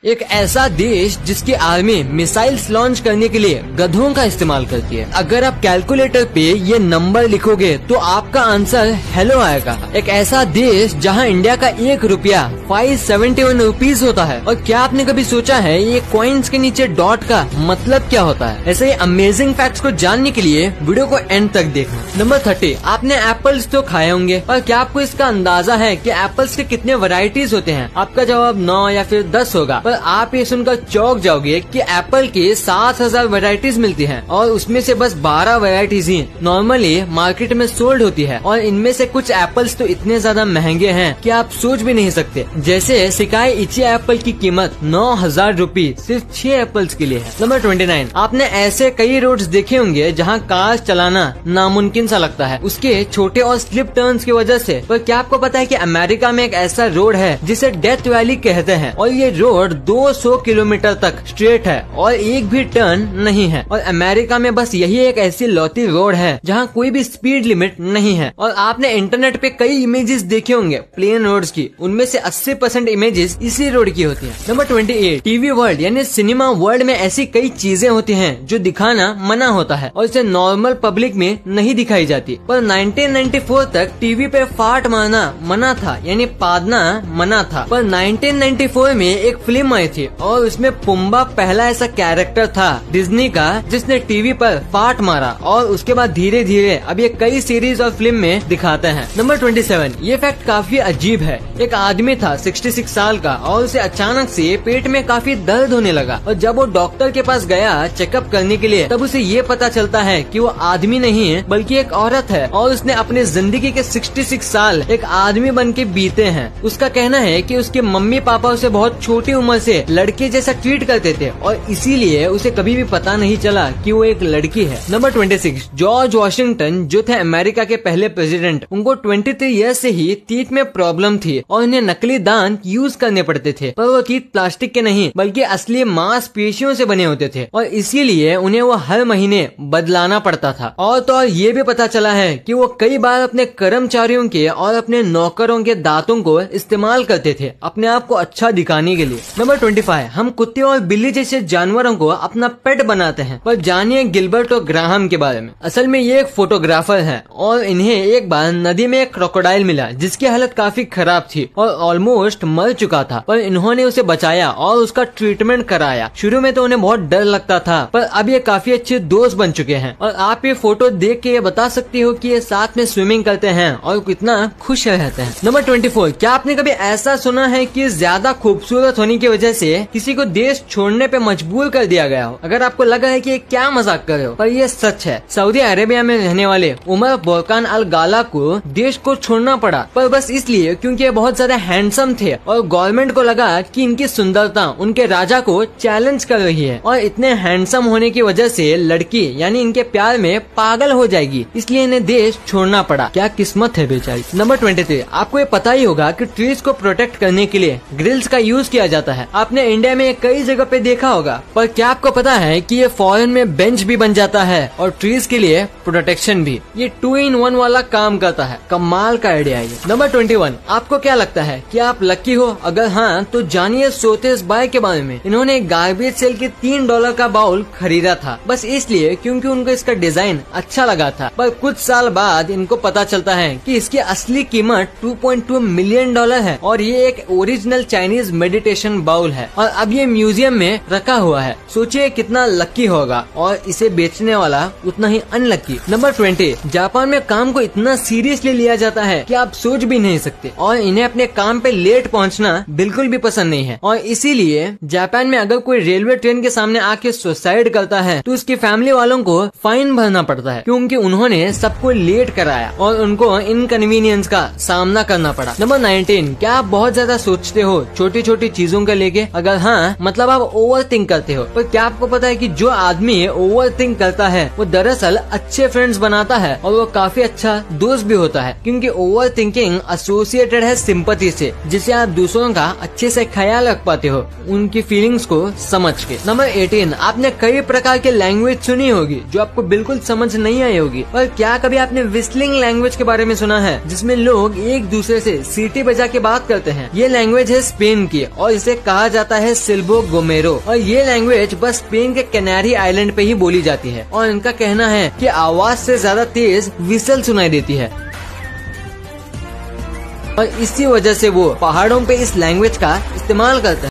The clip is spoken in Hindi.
एक ऐसा देश जिसकी आर्मी मिसाइल्स लॉन्च करने के लिए गधों का इस्तेमाल करती है। अगर आप कैलकुलेटर पे ये नंबर लिखोगे तो आपका आंसर हेलो आएगा। एक ऐसा देश जहां इंडिया का 1 रुपया 571 रुपीज होता है। और क्या आपने कभी सोचा है ये कॉइन्स के नीचे डॉट का मतलब क्या होता है? ऐसे ही अमेजिंग फैक्ट्स को जानने के लिए वीडियो को एंड तक देखना। नंबर 30, आपने एप्पल्स तो खाए होंगे, और क्या आपको इसका अंदाजा है कि एप्पल्स के कितने वैरायटीज होते हैं? आपका जवाब 9 या फिर 10 होगा। पर आप ये सुनकर चौंक जाओगे कि एप्पल की 7000 वैरायटीज मिलती हैं और उसमें से बस 12 वैरायटीज ही नॉर्मली मार्केट में सोल्ड होती है। और इनमें से कुछ एप्पल्स तो इतने ज्यादा महंगे हैं कि आप सोच भी नहीं सकते। जैसे सिकाई इची एप्पल की कीमत 9000 रूपये सिर्फ 6 एप्पल्स के लिए है। नंबर 29, आपने ऐसे कई रोड्स देखे होंगे जहाँ कार चलाना नामुमकिन सा लगता है उसके छोटे और स्लिप टर्न्स की वजह से। पर क्या आपको पता है कि अमेरिका में एक ऐसा रोड है जिसे डेथ वैली कहते हैं, और ये रोड 200 किलोमीटर तक स्ट्रेट है और एक भी टर्न नहीं है। और अमेरिका में बस यही एक ऐसी लौती रोड है जहाँ कोई भी स्पीड लिमिट नहीं है। और आपने इंटरनेट पे कई इमेजेस देखे होंगे प्लेन रोड्स की, उनमें से 80% इमेजेस इसी रोड की होती है। नंबर 28, टीवी वर्ल्ड यानी सिनेमा वर्ल्ड में ऐसी कई चीजें होती हैं जो दिखाना मना होता है और इसे नॉर्मल पब्लिक में नहीं दिखाई जाती। पर 1994 तक टीवी पे फाट मारना मना था, यानी पादना मना था। पर 1994 में एक फिल्म आई थी और उसमें पुम्बा पहला ऐसा कैरेक्टर था डिज्नी का जिसने टीवी पर फाट मारा, और उसके बाद धीरे धीरे अब ये कई सीरीज और फिल्म में दिखाते हैं। नंबर 27, ये फैक्ट काफी अजीब है। एक आदमी था 66 साल का और उसे अचानक से पेट में काफी दर्द होने लगा, और जब वो डॉक्टर के पास गया चेकअप करने के लिए तब उसे ये पता चलता है कि वो आदमी नहीं है बल्कि एक औरत है, और उसने अपनी जिंदगी के 66 साल एक आदमी बन के बीते हैं। उसका कहना है कि उसके मम्मी पापा उसे बहुत छोटी उम्र से लड़के जैसा ट्रीट करते थे और इसीलिए उसे कभी भी पता नहीं चला कि वो एक लड़की है। नंबर 26, जॉर्ज वॉशिंगटन जो थे अमेरिका के पहले प्रेसिडेंट, उनको 23 ईयर्स से ही टीथ में प्रॉब्लम थी और उन्हें नकली दांत यूज करने पड़ते थे। पर वो टीथ प्लास्टिक के नहीं बल्कि असली मांसपेशियों से बने होते थे और इसीलिए उन्हें वो हर महीने बदलाना पड़ता था। और तो और ये भी पता चला है कि वो कई बार अपने कर्मचारियों के और अपने नौकरों के दांतों को इस्तेमाल करते थे अपने आप को अच्छा दिखाने के लिए। नंबर 25, हम कुत्ते और बिल्ली जैसे जानवरों को अपना पेट बनाते हैं। पर जानिए गिलबर्ट और ग्राहम के बारे में। असल में ये एक फोटोग्राफर है और इन्हें एक बार नदी में एक क्रोकोडाइल मिला जिसकी हालत काफी खराब थी और ऑलमोस्ट मर चुका था। पर इन्होंने उसे बचाया और उसका ट्रीटमेंट कराया। शुरू में तो उन्हें बहुत डर लगता था पर अब ये काफी अच्छे दोस्त बन चुके हैं। और आप ये फोटो देख के ये बता सकती हो कि ये साथ में स्विमिंग करते हैं और कितना खुश रहते हैं। नंबर 24, क्या आपने कभी ऐसा सुना है कि ज्यादा खूबसूरत होने की वजह से किसी को देश छोड़ने पे मजबूर कर दिया गया हो? अगर आपको लगा है कि ये क्या मजाक कर रहे हो, पर ये सच है। सऊदी अरेबिया में रहने वाले उमर बोरकान अल गाला को देश को छोड़ना पड़ा, पर बस इसलिए क्योंकि ये बहुत ज्यादा हैंडसम थे और गवर्नमेंट को लगा कि इनकी सुंदरता उनके राजा को चैलेंज कर रही है और इतने हैंडसम होने की वजह से लड़की यानी इनके प्यार में पागल हो जाएगी, इसलिए इन्हें देश छोड़ना पड़ा। क्या किस्मत है बेचारी। नंबर 23, आपको ये पता ही होगा कि ट्रीज को प्रोटेक्ट करने के लिए ग्रिल्स का यूज किया जाता है। आपने इंडिया में कई जगह पे देखा होगा, पर क्या आपको पता है कि ये फॉरेन में बेंच भी बन जाता है और ट्रीज के लिए प्रोटेक्शन भी। ये 2 in 1 वाला काम करता है। कमाल का आइडिया है। नंबर 21, आपको क्या लगता है कि आप लकी हो? अगर हाँ तो जानिए सोतेस बाय के बारे में। इन्होंने गार्बेज सेल के $3 का बाउल खरीदा था बस इसलिए क्योंकि उनको इसका डिजाइन अच्छा लगा था। पर कुछ साल बाद इनको पता चलता है कि इसकी असली कीमत $2.2 मिलियन है और ये एक ओरिजिनल चाइनीज मेडिटेशन बाउल है और अब ये म्यूजियम में रखा हुआ है। सोचिए कितना लकी होगा, और इसे बेचने वाला उतना ही अनलकी। नंबर 20, जापान में काम को इतना सीरियसली लिया जाता है कि आप सोच भी नहीं सकते और इन्हें अपने काम पे लेट पहुंचना बिल्कुल भी पसंद नहीं है। और इसीलिए जापान में अगर कोई रेलवे ट्रेन के सामने आके सुसाइड करता है तो उसकी फैमिली वालों को फाइन भरना पड़ता है क्योंकि उन्होंने सबको लेट कराया और उनको इनकन्वीनियंस का सामना करना पड़ा। नंबर 19, क्या आप बहुत ज्यादा सोचते हो छोटी छोटी चीजों को लेके? अगर हाँ मतलब आप ओवर थिंक करते हो। पर क्या आपको पता है कि जो आदमी ओवर थिंक करता है वो दरअसल अच्छे फ्रेंड्स बनाता है और वो काफी अच्छा दोस्त भी होता है, क्योंकि ओवर थिंकिंग एसोसिएटेड है सिंपैथी से, जिससे आप दूसरों का अच्छे से ख्याल रख पाते हो उनकी फीलिंग्स को समझ के। नंबर 18, आपने कई प्रकार के लैंग्वेज सुनी होगी जो आपको बिल्कुल समझ नहीं आई होगी। पर क्या कभी आपने विस्लिंग लैंग्वेज के बारे में सुना है, जिसमें लोग एक दूसरे से सीटी बजा के बात करते हैं? ये लैंग्वेज है स्पेन की और इसे कहा जाता है सिल्बो गोमेरो, और ये लैंग्वेज बस स्पेन के कैनारी आइलैंड पे ही बोली जाती है। और इनका कहना है कि आवाज से ज्यादा तेज विसल सुनाई देती है, और इसी वजह से वो पहाड़ों पे इस लैंग्वेज का इस्तेमाल करते हैं।